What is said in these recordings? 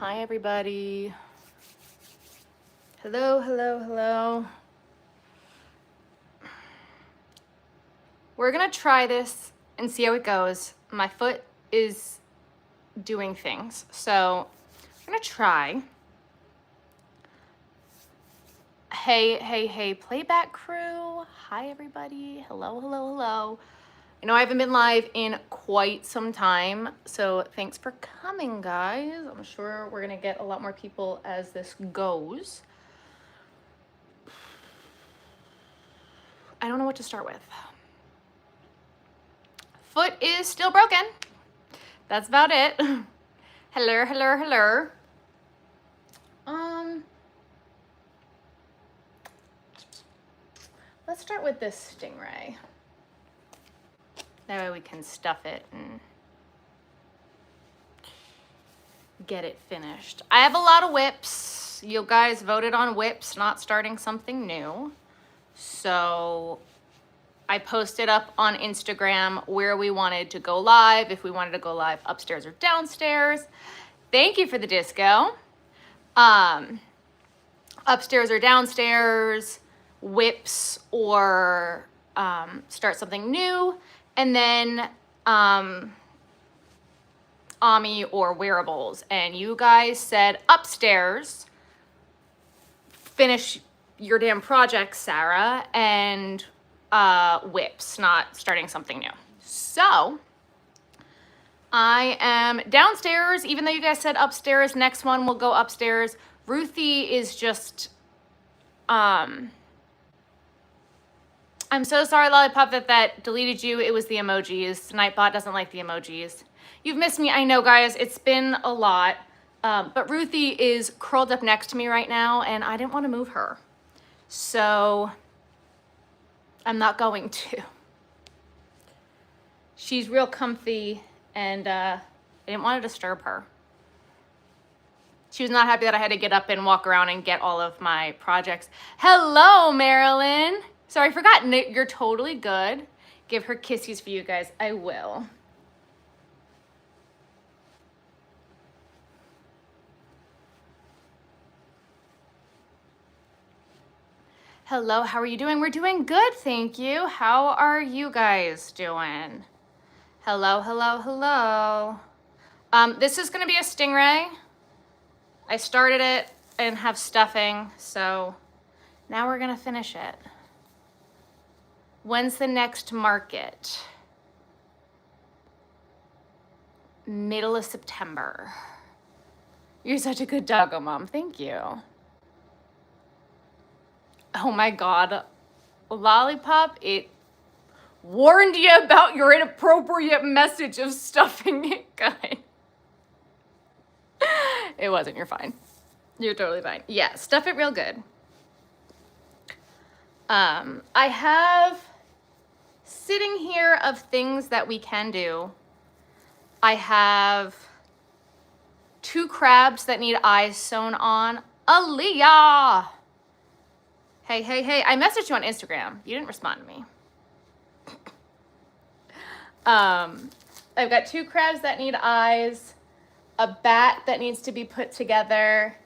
Hi, everybody. Hello, hello, hello. We're gonna try this and see how it goes. My foot is doing things, so I'm gonna try. Hey, hey, hey, playback crew. Hi, everybody. Hello, hello, hello. I know I haven't been live in quite some time, so thanks for coming, guys. I'm sure we're gonna get a lot more people as this goes. I don't know what to start with. Foot is still broken. That's about it. Hello, hello, hello. Let's start with this stingray. That way we can stuff it and get it finished. I have a lot of whips. You guys voted on whips, not starting something new. So I posted up on Instagram where we wanted to go live, if we wanted to go live upstairs or downstairs. Thank you for the disco. Upstairs or downstairs, whips or start something new, and then Ami or wearables. And you guys said upstairs, finish your damn project, Sarah, and whips, not starting something new. So I am downstairs, even though you guys said upstairs. Next one will go upstairs. Ruthie is just, I'm so sorry, Lollipop, that deleted you. It was the emojis. Nightbot doesn't like the emojis. You've missed me, I know, guys. It's been a lot. But Ruthie is curled up next to me right now, and I didn't want to move her. So I'm not going to. She's real comfy, and I didn't want to disturb her. She was not happy that I had to get up and walk around and get all of my projects. Hello, Marilyn. Sorry, I forgot. You're totally good. Give her kissies for you guys. I will. Hello, how are you doing? We're doing good, thank you. How are you guys doing? Hello, hello, hello. This is gonna be a stingray. I started it and have stuffing, so now we're gonna finish it. When's the next market? Middle of September. You're such a good doggo mom, thank you. Oh my God, Lollipop, it warned you about your inappropriate message of stuffing it good. It wasn't, you're fine. You're totally fine. Yeah, stuff it real good. I have sitting here of things that we can do. I have 2 crabs that need eyes sewn on. Aaliyah! Hey, hey, hey, I messaged you on Instagram. You didn't respond to me. I've got 2 crabs that need eyes, a bat that needs to be put together,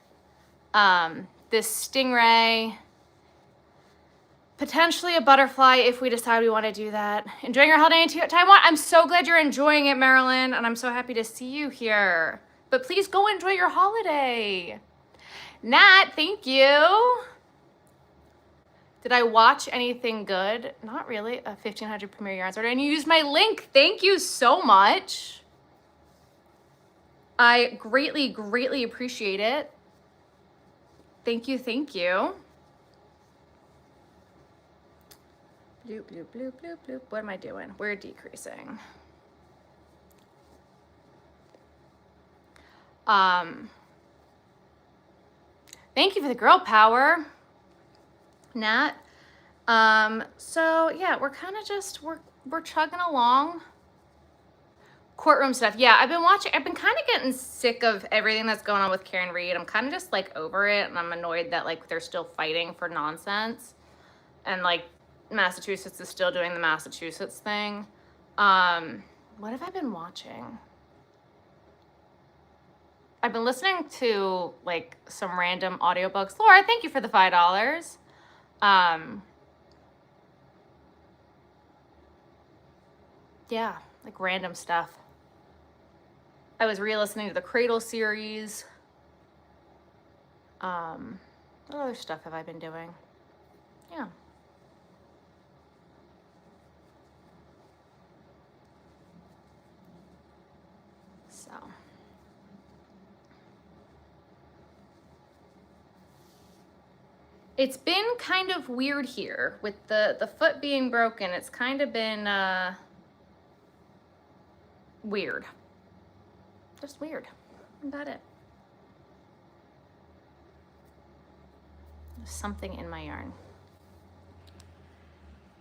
this stingray, potentially a butterfly if we decide we want to do that. Enjoying your holiday in Taiwan? I'm so glad you're enjoying it, Marilyn, and I'm so happy to see you here. But please go enjoy your holiday. Nat, thank you. Did I watch anything good? Not really. A 1500 Premier Yarns order. And you used my link. Thank you so much. I greatly, greatly appreciate it. Thank you, thank you. Bloop, bloop, bloop, bloop, bloop. What am I doing? We're decreasing. Thank you for the girl power, Nat. So yeah, we're kind of just, we're chugging along. Courtroom stuff. Yeah, I've been kind of getting sick of everything that's going on with Karen Reed. I'm kind of just like over it, and I'm annoyed that like they're still fighting for nonsense. And like Massachusetts is still doing the Massachusetts thing. What have I been watching? I've been listening to like some random audiobooks. Laura, thank you for the $5. Yeah, like random stuff. I was re-listening to the Cradle series. What other stuff have I been doing? Yeah. So. It's been kind of weird here with the foot being broken. It's kind of been weird. Just weird. About it. There's something in my yarn.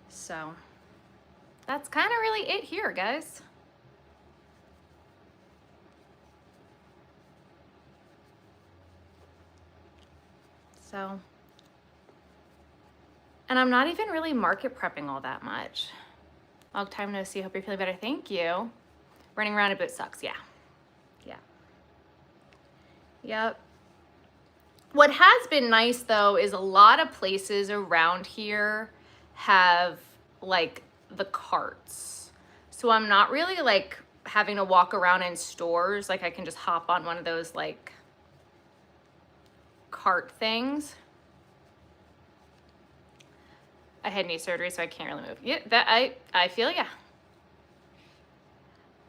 So that's kind of really it here, guys. So, and I'm not even really market prepping all that much. Long time no see. Hope you're feeling better. Thank you. Running around a boot sucks. Yeah. Yeah. Yep. What has been nice though is a lot of places around here have like the carts. So I'm not really like having to walk around in stores. Like I can just hop on one of those like cart things. I had knee surgery, so I can't really move. Yeah, that I feel ya.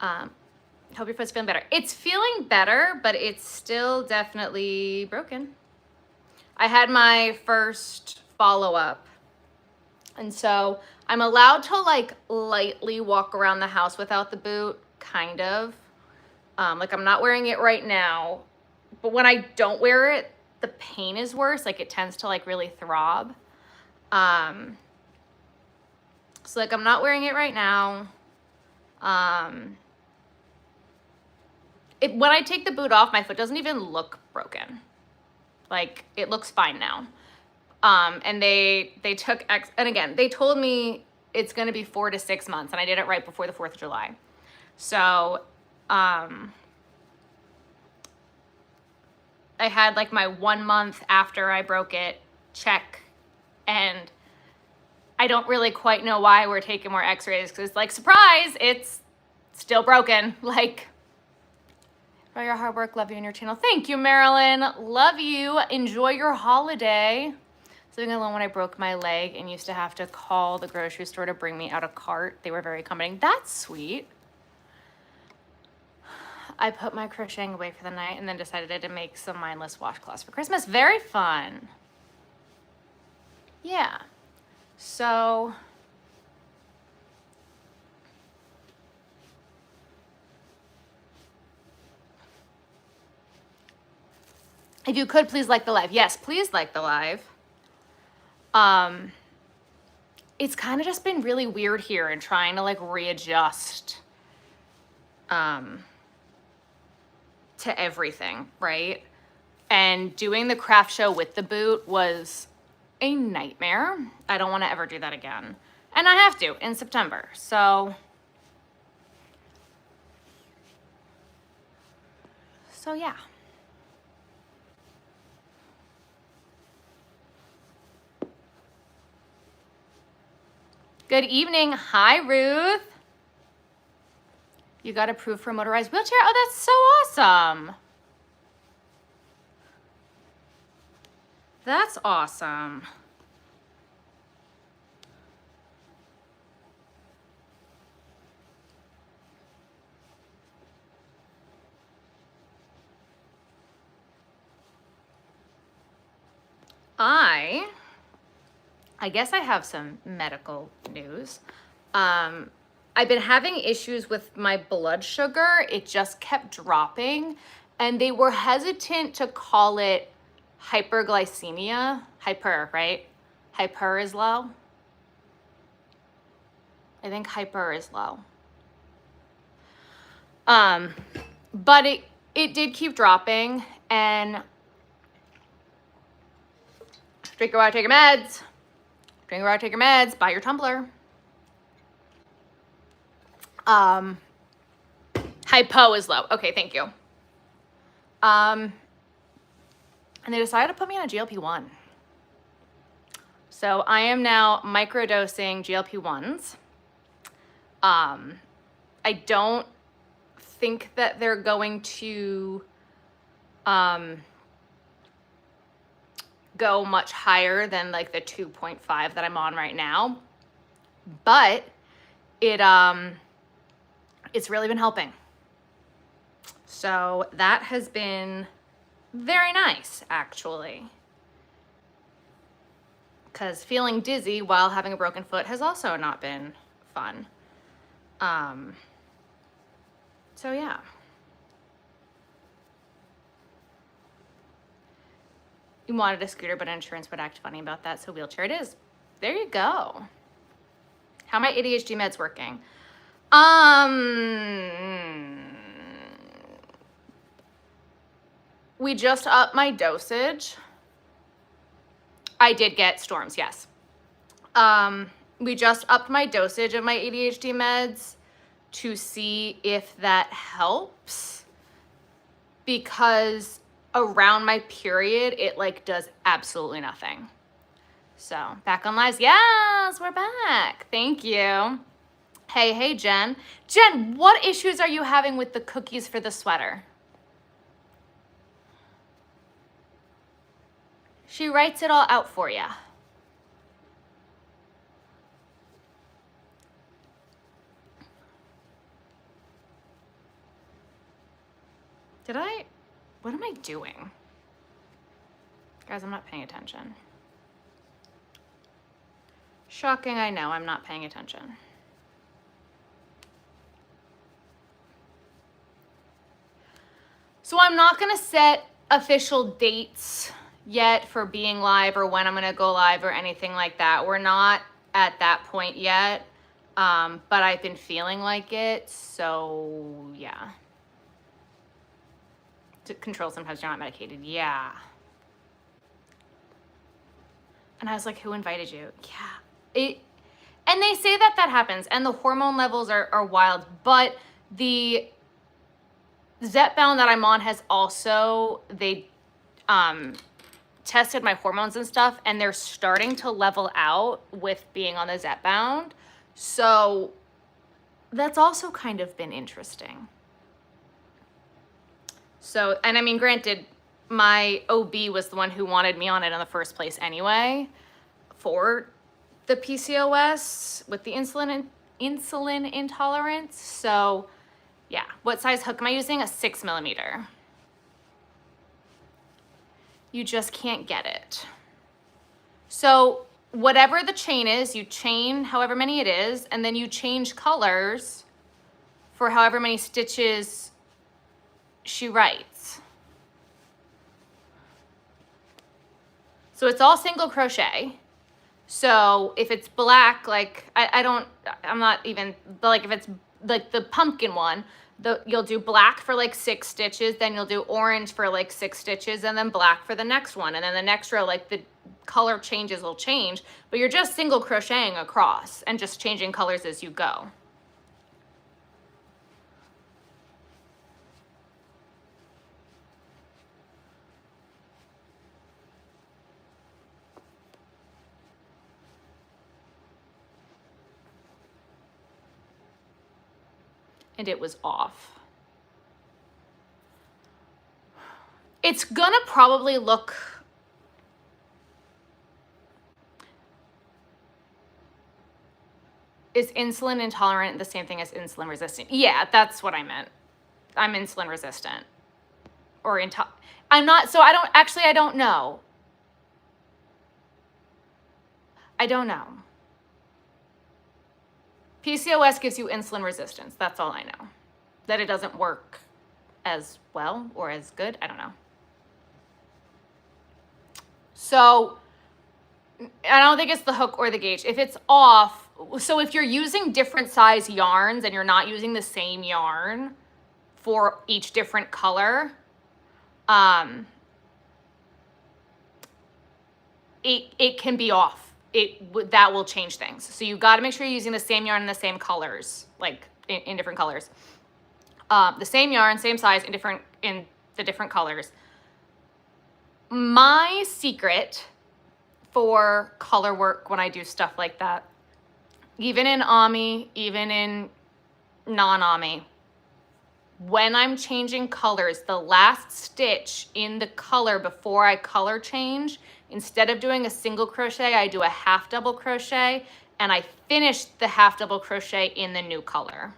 Hope your foot's feeling better. It's feeling better, but it's still definitely broken. I had my first follow-up, and so I'm allowed to like lightly walk around the house without the boot, kind of. Like I'm not wearing it right now, but when I don't wear it, the pain is worse. Like it tends to like really throb. So like I'm not wearing it right now. When I take the boot off, my foot doesn't even look broken. Like it looks fine now. And they took, and again, they told me it's going to be 4 to 6 months, and I did it right before the 4th of July. So, I had like my 1 month after I broke it check, and I don't really quite know why we're taking more x-rays, because it's like, surprise, it's still broken. Like, for your hard work, love you and your channel. Thank you, Marilyn. Love you. Enjoy your holiday. Living alone when I broke my leg and used to have to call the grocery store to bring me out a cart. They were very accommodating. That's sweet. I put my crocheting away for the night and then decided to make some mindless washcloths for Christmas. Very fun. Yeah. So if you could, please like the live. Yes, please like the live. It's kind of just been really weird here and trying to like readjust to everything, right? And doing the craft show with the boot was a nightmare. I don't want to ever do that again. And I have to in September. So yeah. Good evening. Hi, Ruth. You got approved for a motorized wheelchair? Oh, that's so awesome. That's awesome. I guess I have some medical news. I've been having issues with my blood sugar. It just kept dropping, and they were hesitant to call it hyperglycemia. Hyper, right? Hyper is low. I think hyper is low. But it did keep dropping, and drink your water, take your meds. Drink your water, take your meds, buy your tumbler. Hypo is low. Okay, thank you. And they decided to put me on a GLP-1. So I am now microdosing GLP-1s. I don't think that they're going to go much higher than like the 2.5 that I'm on right now, but it's really been helping. So that has been very nice, actually, because feeling dizzy while having a broken foot has also not been fun. So yeah. You wanted a scooter, but insurance would act funny about that, so wheelchair it is. There you go. How are my ADHD meds working? We just upped my dosage. I did get storms, yes. We just upped my dosage of my ADHD meds to see if that helps, because around my period, it like does absolutely nothing. So back on lives. Yes, we're back. Thank you. Hey, Jen. Jen, what issues are you having with the cookies for the sweater? She writes it all out for you. What am I doing? Guys, I'm not paying attention. Shocking, I know, I'm not paying attention. So I'm not gonna set official dates yet for being live or when I'm gonna go live or anything like that. We're not at that point yet, but I've been feeling like it, so yeah. To control, sometimes you're not medicated, yeah. And I was like, who invited you? Yeah. And they say that happens, and the hormone levels are wild, but the Zepbound that I'm on has also, they tested my hormones and stuff, and they're starting to level out with being on the Zepbound. So that's also kind of been interesting. So, and I mean, granted, my OB was the one who wanted me on it in the first place anyway, for the PCOS with the insulin intolerance. So yeah, what size hook am I using? A 6mm. You just can't get it. So whatever the chain is, you chain however many it is, and then you change colors for however many stitches she writes. So it's all single crochet. So if it's black, like I'm not even, like if it's like the pumpkin one, you'll do black for like 6 stitches, then you'll do orange for like 6 stitches, and then black for the next one. And then the next row, like the color changes will change, but you're just single crocheting across and just changing colors as you go. And it was off. It's gonna probably look, is insulin intolerant the same thing as insulin resistant? Yeah, that's what I meant. I'm insulin resistant. Or I'm not, so I don't know. I don't know. PCOS gives you insulin resistance. That's all I know. That it doesn't work as well or as good. I don't know. So I don't think it's the hook or the gauge. If it's off, so if you're using different size yarns and you're not using the same yarn for each different color, it can be off. That will change things. So you got to make sure you're using the same yarn in the same colors, like in different colors. The same yarn, same size, in the different colors. My secret for color work when I do stuff like that, even in Ami, even in non-Ami, when I'm changing colors, the last stitch in the color before I color change, instead of doing a single crochet, I do a half double crochet, and I finish the half double crochet in the new color.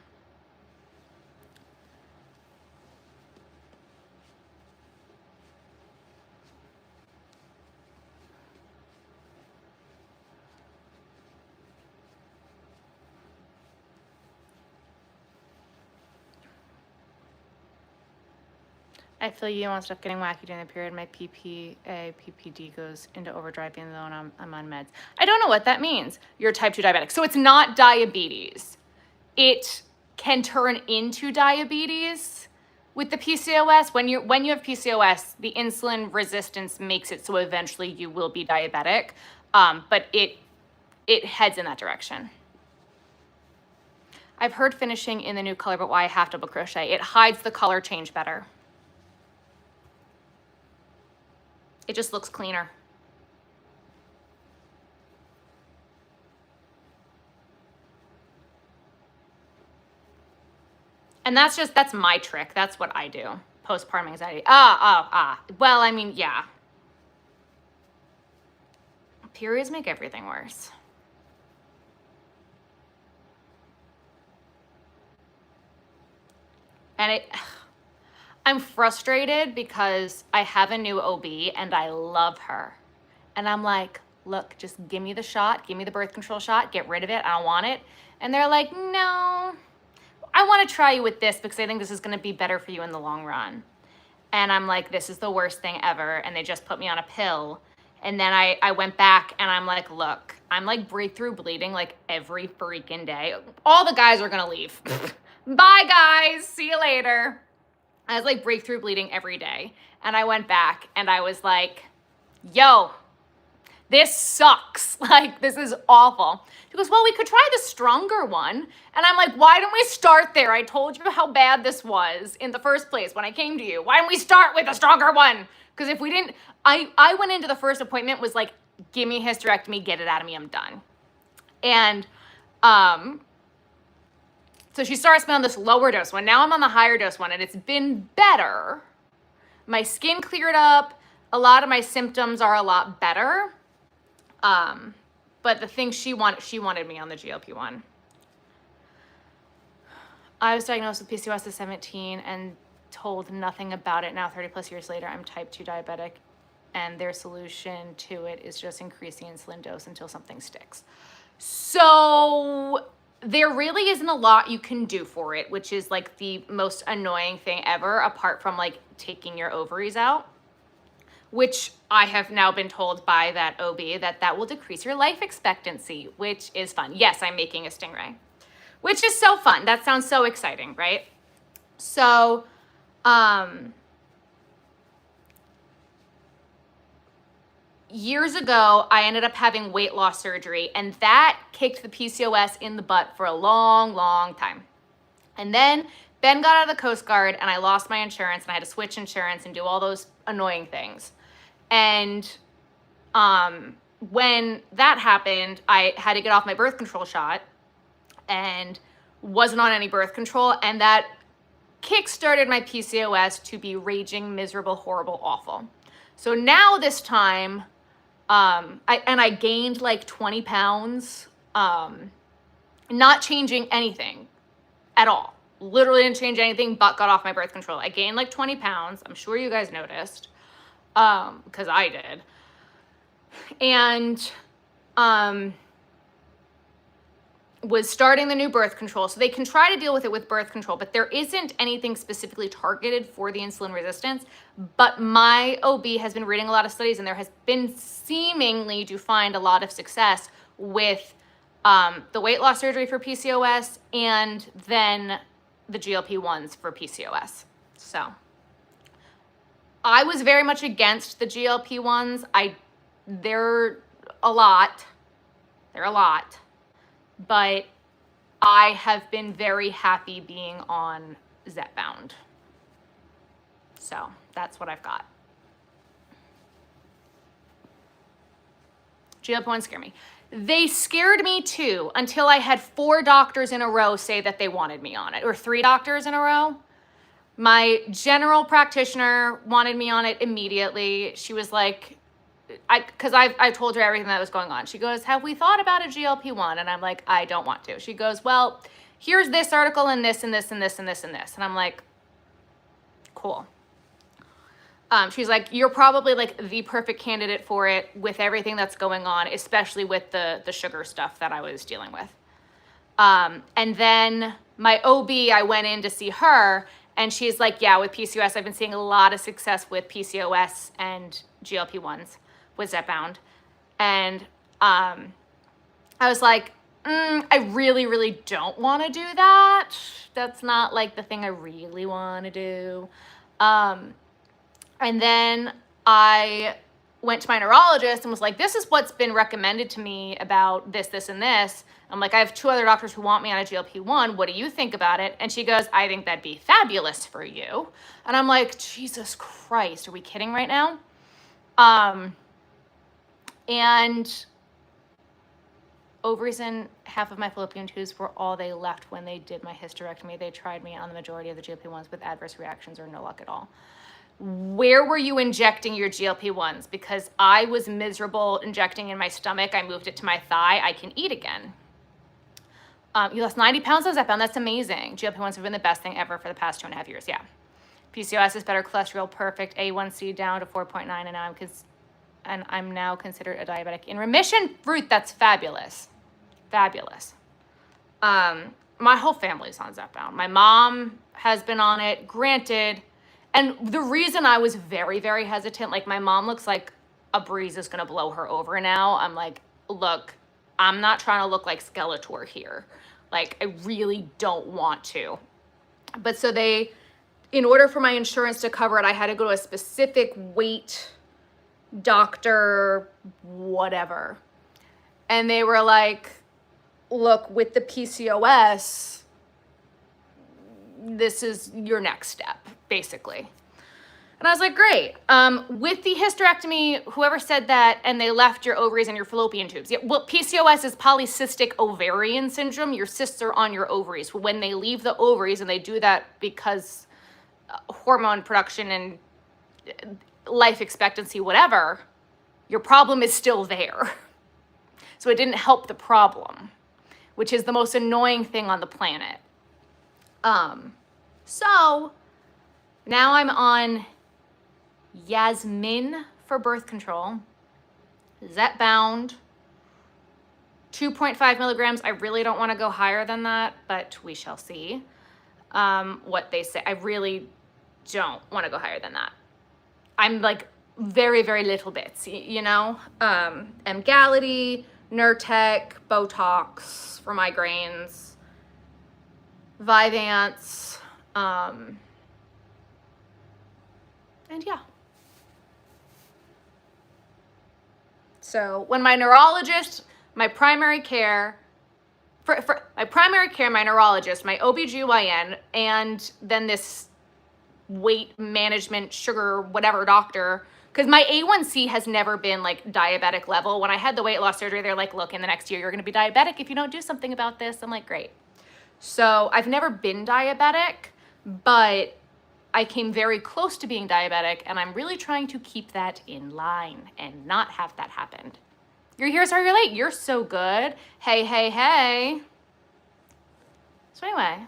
I feel you want stuff getting wacky during the period. My PPD goes into overdrive even though I'm on meds. I don't know what that means. You're type 2 diabetic. So it's not diabetes. It can turn into diabetes with the PCOS. When you have PCOS, the insulin resistance makes it so eventually you will be diabetic. But it heads in that direction. I've heard finishing in the new color, but why I half double crochet? It hides the color change better. It just looks cleaner. And that's my trick. That's what I do. Postpartum anxiety. Well, I mean, yeah. Periods make everything worse. And I'm frustrated because I have a new OB and I love her. And I'm like, look, just give me the shot, give me the birth control shot, get rid of it, I don't want it. And they're like, no, I want to try you with this because I think this is going to be better for you in the long run. And I'm like, this is the worst thing ever. And they just put me on a pill. And then I went back and I'm like, look, I'm like breakthrough bleeding like every freaking day. All the guys are going to leave. Bye guys, see you later. I was like breakthrough bleeding every day. And I went back and I was like, yo, this sucks. Like, this is awful. She goes, well, we could try the stronger one. And I'm like, why don't we start there? I told you how bad this was in the first place when I came to you. Why don't we start with a stronger one? Because if we didn't, I went into the first appointment was like, give me a hysterectomy, get it out of me, I'm done. And so she starts me on this lower dose one. Now I'm on the higher dose one and it's been better. My skin cleared up. A lot of my symptoms are a lot better. But the thing she wanted me on the GLP-1. I was diagnosed with PCOS at 17 and told nothing about it. Now 30 plus years later, I'm type 2 diabetic and their solution to it is just increasing insulin dose until something sticks. So there really isn't a lot you can do for it, which is like the most annoying thing ever, apart from like taking your ovaries out, which I have now been told by that OB that will decrease your life expectancy, which is fun. Yes, I'm making a stingray, which is so fun. That sounds so exciting, right? So, years ago, I ended up having weight loss surgery, and that kicked the PCOS in the butt for a long, long time. And then Ben got out of the Coast Guard, and I lost my insurance, and I had to switch insurance and do all those annoying things. And when that happened, I had to get off my birth control shot and wasn't on any birth control, and that kick-started my PCOS to be raging, miserable, horrible, awful. So now this time, I gained like 20 pounds, not changing anything at all. Literally didn't change anything but got off my birth control. I gained like 20 pounds. I'm sure you guys noticed, because I did. And was starting the new birth control. So they can try to deal with it with birth control, but there isn't anything specifically targeted for the insulin resistance. But my OB has been reading a lot of studies, and there has been seemingly to find a lot of success with the weight loss surgery for PCOS and then the GLP-1s for PCOS. So I was very much against the GLP-1s. They're a lot. But I have been very happy being on Zepbound. So that's what I've got. GLP-1 scare me. They scared me too until I had 4 doctors in a row say that they wanted me on it, or 3 doctors in a row. My general practitioner wanted me on it immediately. She was like, because I told her everything that was going on. She goes, have we thought about a GLP-1? And I'm like, I don't want to. She goes, well, here's this article and this and this and this and this and this. And I'm like, cool. She's like, you're probably like the perfect candidate for it with everything that's going on, especially with the sugar stuff that I was dealing with. And then my OB, I went in to see her, and she's like, yeah, with PCOS, I've been seeing a lot of success with PCOS and GLP-1s with Zepbound. And I was like, I really, really don't want to do that. That's not like the thing I really want to do. And then I went to my neurologist and was like, this is what's been recommended to me about this, this, and this. I'm like, I have 2 other doctors who want me on a GLP-1. What do you think about it? And she goes, I think that'd be fabulous for you. And I'm like, Jesus Christ, are we kidding right now? And ovaries and half of my fallopian tubes were all they left when they did my hysterectomy. They tried me on the majority of the GLP-1s with adverse reactions or no luck at all. Where were you injecting your GLP-1s? Because I was miserable injecting in my stomach. I moved it to my thigh. I can eat again. You lost 90 pounds on Zepbound. That's amazing. GLP-1s have been the best thing ever for the past 2.5 years. Yeah. PCOS is better. Cholesterol perfect. A1C down to 4.9, and I'm now considered a diabetic in remission. Fruit. That's fabulous. Fabulous. My whole family's on Zepbound. My mom has been on it. Granted. And the reason I was very, very hesitant, like my mom looks like a breeze is going to blow her over now. I'm like, look, I'm not trying to look like Skeletor here. Like, I really don't want to. But so in order for my insurance to cover it, I had to go to a specific weight doctor, whatever. And they were like, look, with the PCOS, this is your next step, basically. And I was like, great. With the hysterectomy, whoever said that, and they left your ovaries and your fallopian tubes. Yeah, well, PCOS is polycystic ovarian syndrome. Your cysts are on your ovaries. When they leave the ovaries, and they do that because hormone production and life expectancy, whatever, your problem is still there. So it didn't help the problem, which is the most annoying thing on the planet. So now I'm on Yasmin for birth control, Zepbound, 2.5 milligrams. I really don't want to go higher than that, but we shall see what they say. I really don't want to go higher than that. I'm like very, very little bits, you know? Emgality, Nurtec, Botox for migraines, Vyvanse, and yeah. So when my neurologist, my primary care, for my primary care, my neurologist, my OBGYN, and then this weight management, sugar, whatever doctor, because my A1C has never been like diabetic level. When I had the weight loss surgery, they're like, look, in the next year, you're going to be diabetic if you don't do something about this. I'm like, great. So I've never been diabetic, but I came very close to being diabetic, and I'm really trying to keep that in line and not have that happen. You're here, sorry you're late. You're so good. Hey, hey, hey. So anyway,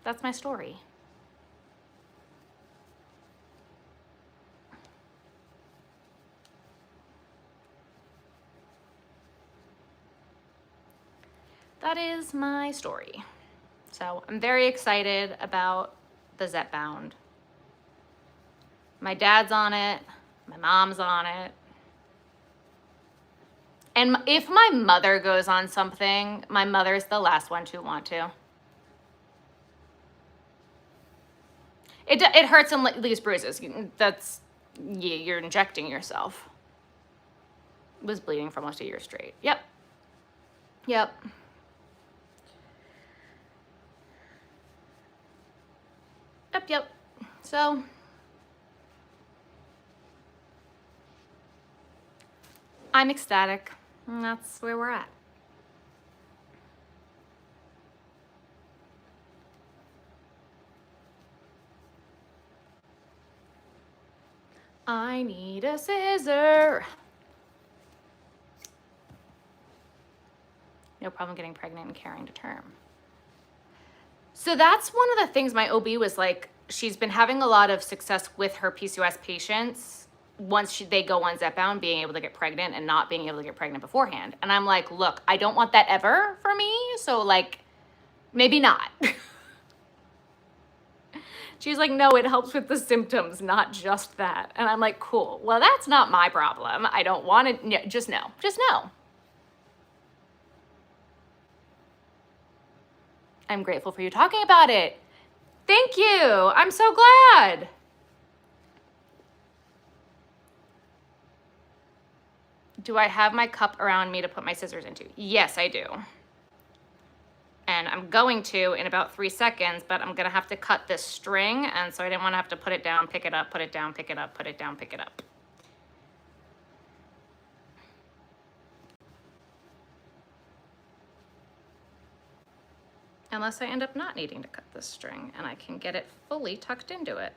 that's my story. That is my story. So I'm very excited about the Zepbound. My dad's on it. My mom's on it. And if my mother goes on something, my mother's the last one to want to. It hurts and leaves bruises. That's, yeah, you're injecting yourself. Was bleeding for almost a year straight. Yep. Yep. Yep. So I'm ecstatic. And that's where we're at. I need a scissor. No problem getting pregnant and carrying to term. So that's one of the things my OB was like, she's been having a lot of success with her PCOS patients once they go on Zepbound, being able to get pregnant and not being able to get pregnant beforehand. And I'm like, look, I don't want that ever for me. So like, maybe not. She's like, no, it helps with the symptoms, not just that. And I'm like, cool. Well, that's not my problem. I don't want to, just no. I'm grateful for you talking about it. Thank you. I'm so glad. Do I have my cup around me to put my scissors into? Yes, I do. And I'm going to in about 3 seconds, but I'm gonna have to cut this string, and so I didn't want to have to put it down, pick it up, put it down, pick it up, put it down, pick it up. Unless I end up not needing to cut this string and I can get it fully tucked into it.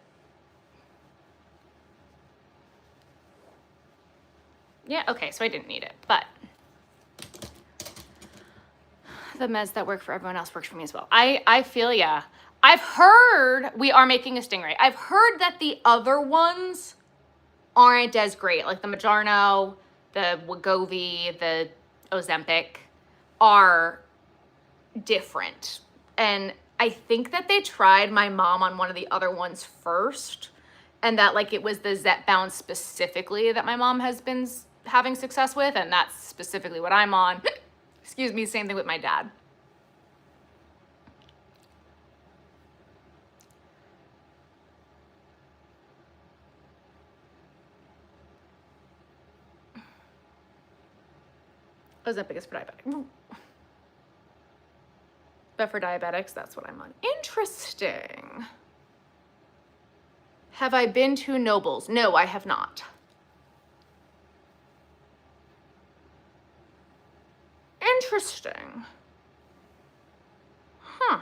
Yeah, okay, so I didn't need it, but the meds that work for everyone else works for me as well. I feel ya. I've heard, we are making a stingray. I've heard that the other ones aren't as great, like the Mounjaro, the Wegovy, the Ozempic are different. And I think that they tried my mom on one of the other ones first, and that like it was the Zepbound specifically that my mom has been having success with, and that's specifically what I'm on. Excuse me, same thing with my dad. Ozempic is for diabetic. But for diabetics, that's what I'm on. Interesting. Have I been to Nobles? No, I have not. Interesting. Huh.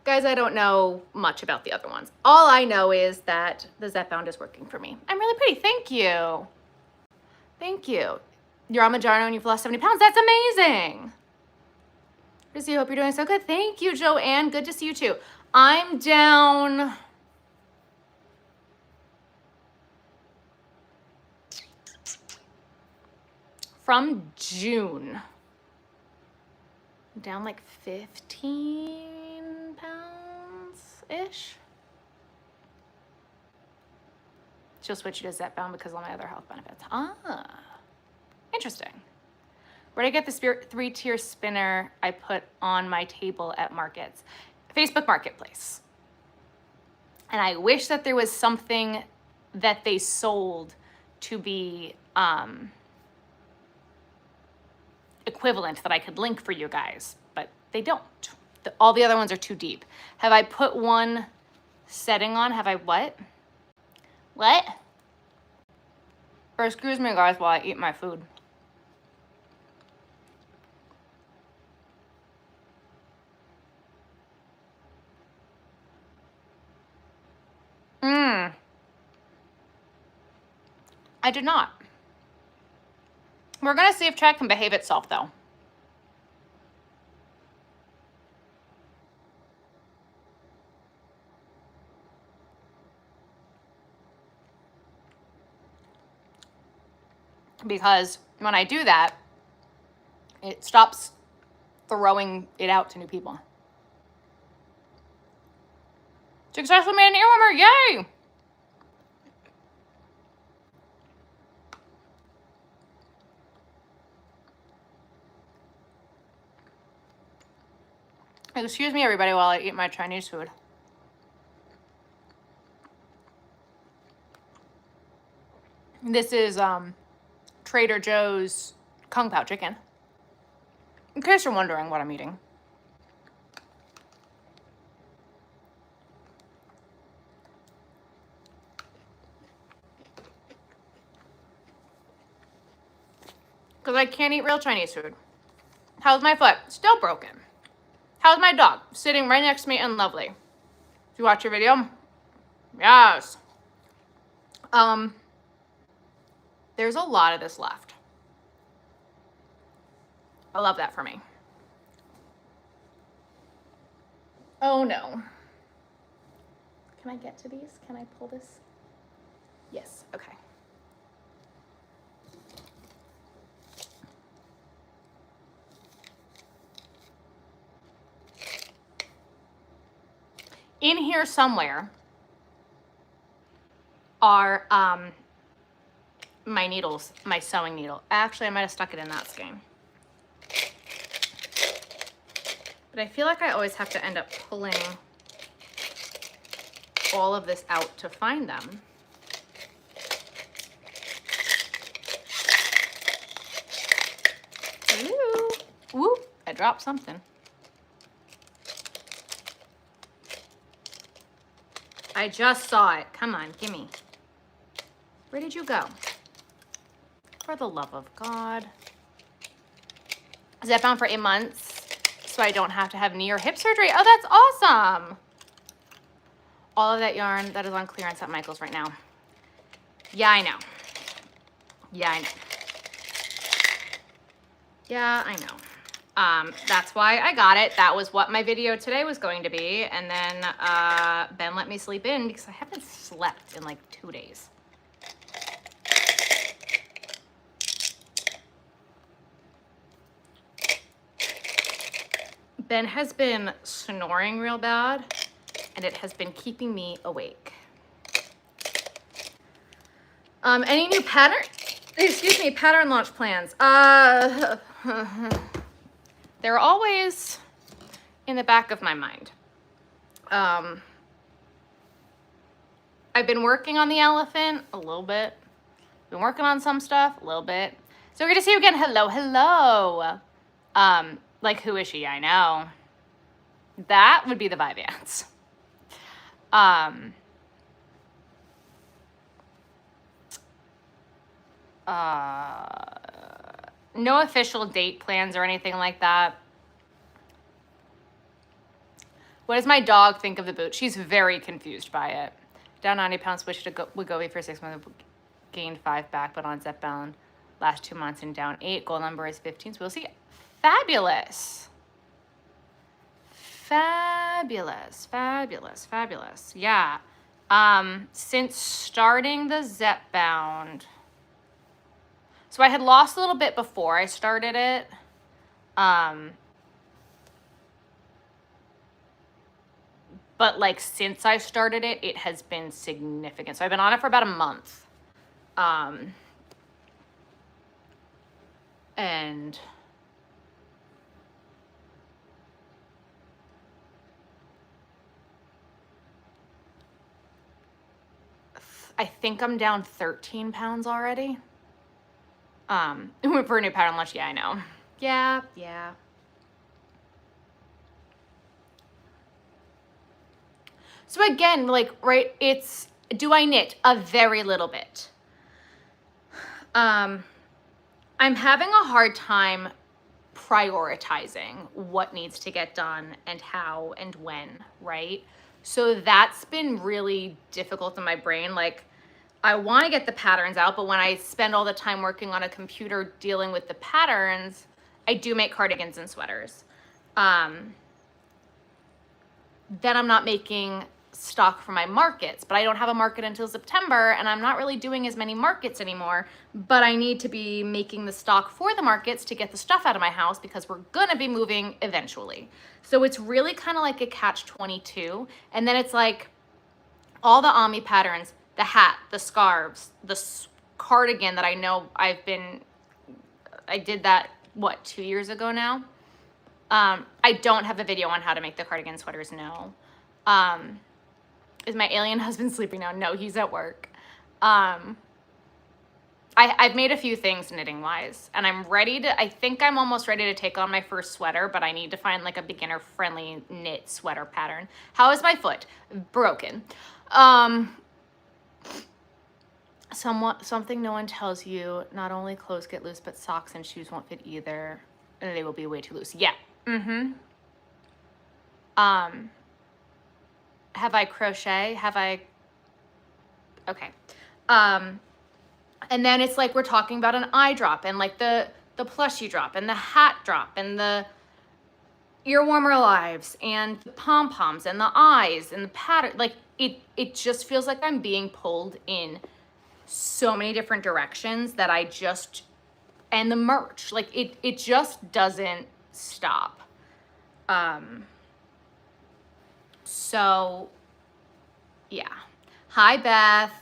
Guys, I don't know much about the other ones. All I know is that the Zepbound is working for me. I'm really pretty. Thank you. Thank you. You're on Mounjaro and you've lost 70 pounds. That's amazing. Chrissy, hope you're doing so good. Thank you, Joanne. Good to see you too. I'm down. From June. I'm down like 15 pounds-ish. She'll switch you to Zepbound because of all my other health benefits. Ah, interesting. Where did I get the 3-tier spinner I put on my table at markets? Facebook Marketplace. And I wish that there was something that they sold to be equivalent that I could link for you guys, but they don't. All the other ones are too deep. Have I put one setting on? Have I what? What? Or excuse me, guys, while I eat my food. I did not. We're gonna see if chat can behave itself though. Because when I do that, it stops throwing it out to new people. Successfully made an earwormer, yay! Excuse me, everybody, while I eat my Chinese food. This is Trader Joe's Kung Pao chicken. In case you're wondering what I'm eating. because I can't eat real Chinese food. How's my foot? Still broken. How's my dog? Sitting right next to me and lovely. Did you watch your video? Yes. There's a lot of this left. I love that for me. Oh no. Can I get to these? Can I pull this? Yes, okay. In here somewhere are my needles, my sewing needle. Actually, I might have stuck it in that skein. But I feel like I always have to end up pulling all of this out to find them. Hello. Woo, I dropped something. I just saw it. Come on, gimme. Where did you go? For the love of God. Zep bound for 8 months so I don't have to have knee or hip surgery. Oh, that's awesome. All of that yarn that is on clearance at Michael's right now. Yeah, I know. Yeah, I know. Yeah, I know. That's why I got it. That was what my video today was going to be. And then Ben let me sleep in because I haven't slept in like 2 days. Ben has been snoring real bad, and it has been keeping me awake. Any new pattern launch plans? They're always in the back of my mind. I've been working on the elephant a little bit. Been working on some stuff a little bit. So we're gonna see you again. Hello, hello. Like, who is she? I know. That would be the Vyvanse. No official date plans or anything like that. What does my dog think of the boot? She's very confused by it. Down 90 pounds, switched to Wegovy for 6 months, gained 5 back, but on Zep bound last 2 months and down 8. Goal number is 15, so we'll see. Fabulous. Fabulous, fabulous, fabulous. Yeah. Since starting the Zep bound, so I had lost a little bit before I started it. But like since I started it, it has been significant. So I've been on it for about a month. And I think I'm down 13 pounds already. For a new pattern launch, yeah, I know. Yeah. So again, like, right, it's, do I knit? A very little bit. I'm having a hard time prioritizing what needs to get done and how and when, right? So that's been really difficult in my brain. Like, I want to get the patterns out, but when I spend all the time working on a computer dealing with the patterns, I do make cardigans and sweaters. Then I'm not making stock for my markets, but I don't have a market until September, and I'm not really doing as many markets anymore, but I need to be making the stock for the markets to get the stuff out of my house because we're gonna be moving eventually. So it's really kind of like a catch-22. And then it's like all the Ami patterns, the hat, the scarves, the cardigan that I know I did that, what, 2 years ago now? I don't have a video on how to make the cardigan sweaters, no. Is my alien husband sleeping now? No, he's at work. I've made a few things knitting wise, and I think I'm almost ready to take on my first sweater, but I need to find like a beginner friendly knit sweater pattern. How is my foot? Broken. Something no one tells you, not only clothes get loose, but socks and shoes won't fit either. And they will be way too loose. Yeah. Mm-hmm. Have I crochet? Okay. And then it's like we're talking about an eye drop and like the plushie drop and the hat drop and the ear warmer lives and the pom-poms and the eyes and the pattern. Like it just feels like I'm being pulled in so many different directions that and the merch, like it just doesn't stop. So yeah. Hi, Beth.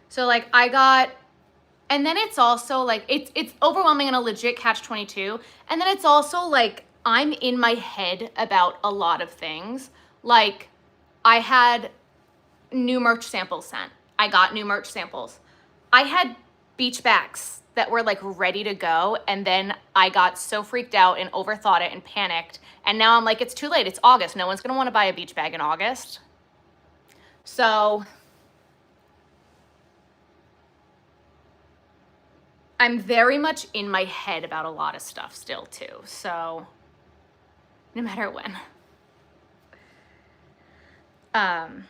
So like and then it's also like, it's overwhelming and a legit catch-22. And then it's also like, I'm in my head about a lot of things. Like I had new merch samples sent. I got new merch samples. I had beach bags that were like ready to go. And then I got so freaked out and overthought it and panicked. And now I'm like, it's too late. It's August. No one's going to want to buy a beach bag in August. So I'm very much in my head about a lot of stuff still too. So no matter when. And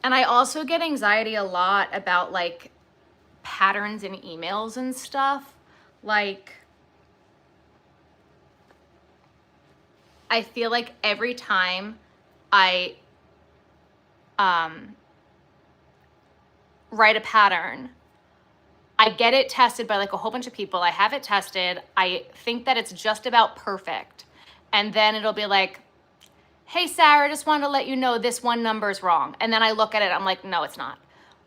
I also get anxiety a lot about like patterns in emails and stuff. Like I feel like every time I write a pattern, I get it tested by like a whole bunch of people. I have it tested. I think that it's just about perfect. And then it'll be like, hey, Sarah, just wanted to let you know this one number is wrong. And then I look at it, I'm like, no, it's not.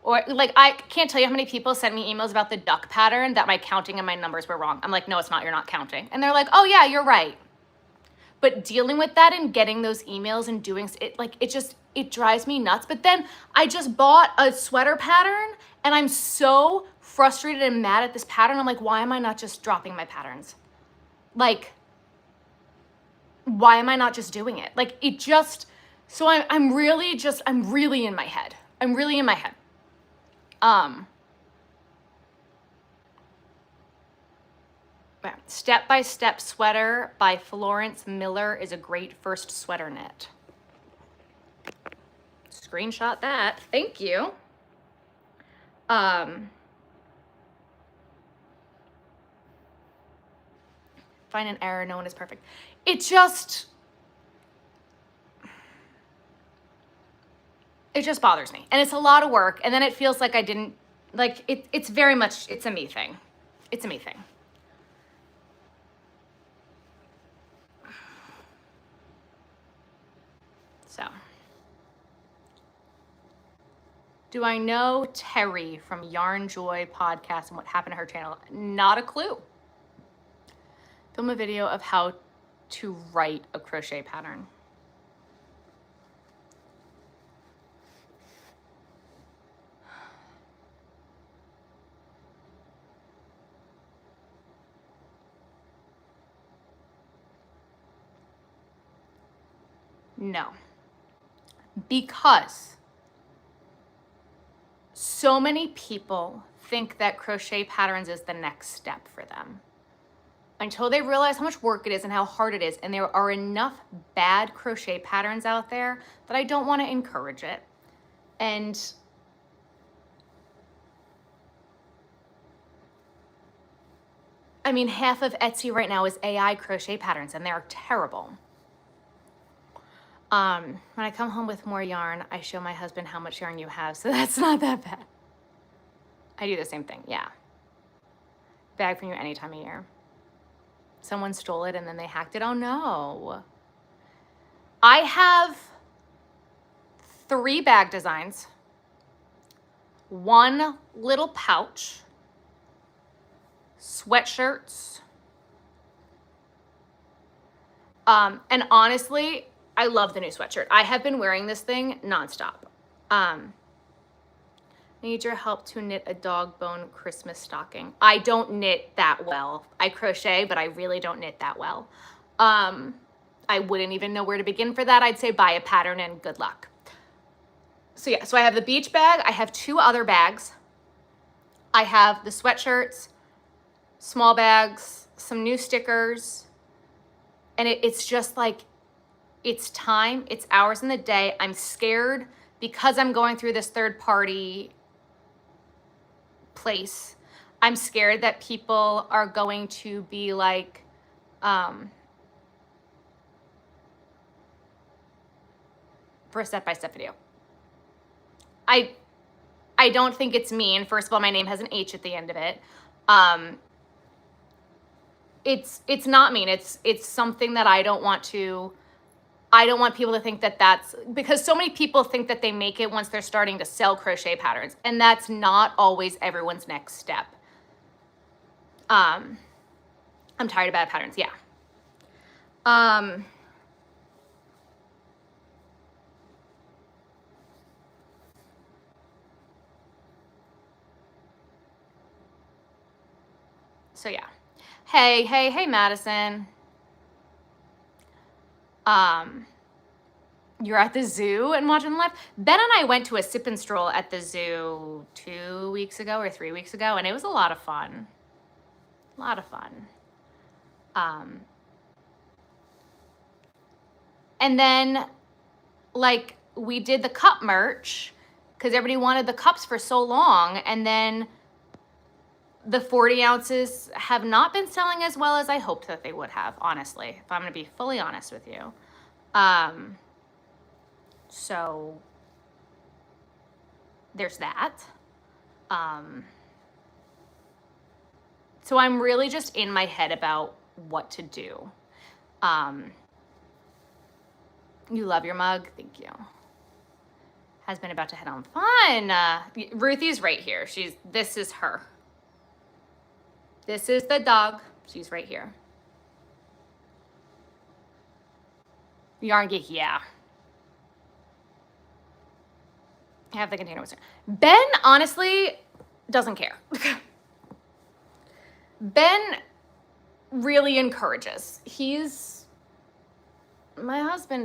Or like, I can't tell you how many people sent me emails about the duck pattern that my counting and my numbers were wrong. I'm like, no, it's not, you're not counting. And they're like, oh yeah, you're right. But dealing with that and getting those emails and doing it, like, it drives me nuts. But then I just bought a sweater pattern and I'm so frustrated and mad at this pattern. I'm like, why am I not just dropping my patterns? Like, why am I not just doing it? Like it just, so I'm really in my head. I'm really in my head. Step by Step Sweater by Florence Miller is a great first sweater knit. Screenshot that. Thank you. Find an error. No one is perfect. It just bothers me. And it's a lot of work. And then it feels like I didn't, like, it's very much, it's a me thing. It's a me thing. So. Do I know Terry from Yarn Joy podcast and what happened to her channel? Not a clue. Film a video of how to write a crochet pattern. No. Because so many people think that crochet patterns is the next step for them until they realize how much work it is and how hard it is. And there are enough bad crochet patterns out there that I don't want to encourage it. And I mean, half of Etsy right now is AI crochet patterns and they're terrible. When I come home with more yarn, I show my husband how much yarn you have, so that's not that bad. I do the same thing, yeah. Bag from you any time of year. Someone stole it and then they hacked it. Oh no. I have 3 bag designs, 1 little pouch, sweatshirts. And honestly, I love the new sweatshirt. I have been wearing this thing nonstop. Need your help to knit a dog bone Christmas stocking. I don't knit that well. I crochet, but I really don't knit that well. I wouldn't even know where to begin for that. I'd say buy a pattern and good luck. So yeah, so I have the beach bag. I have 2 other bags. I have the sweatshirts, small bags, some new stickers, and it's just like, it's time, it's hours in the day. I'm scared because I'm going through this third party place. I'm scared that people are going to be like, for a step-by-step video. I don't think it's mean. First of all, my name has an H at the end of it. It's not mean. It's something that I don't want people to think that that's, because so many people think that they make it once they're starting to sell crochet patterns, and that's not always everyone's next step. I'm tired of bad patterns, yeah. So yeah. Hey, Madison. You're at the zoo and watching live? Ben and I went to a sip and stroll at the zoo 2 weeks ago or 3 weeks ago, and it was a lot of fun. A lot of fun. And then, like, we did the cup merch because everybody wanted the cups for so long, and then the 40 ounces have not been selling as well as I hoped that they would have, honestly, if I'm going to be fully honest with you. So there's that. So I'm really just in my head about what to do. You love your mug? Thank you. Has been about to head on. Fun. Ruthie's right here. This is her. This is the dog. She's right here. Yarn Geek, yeah. I have the container with her. Ben honestly doesn't care. Ben really encourages. My husband is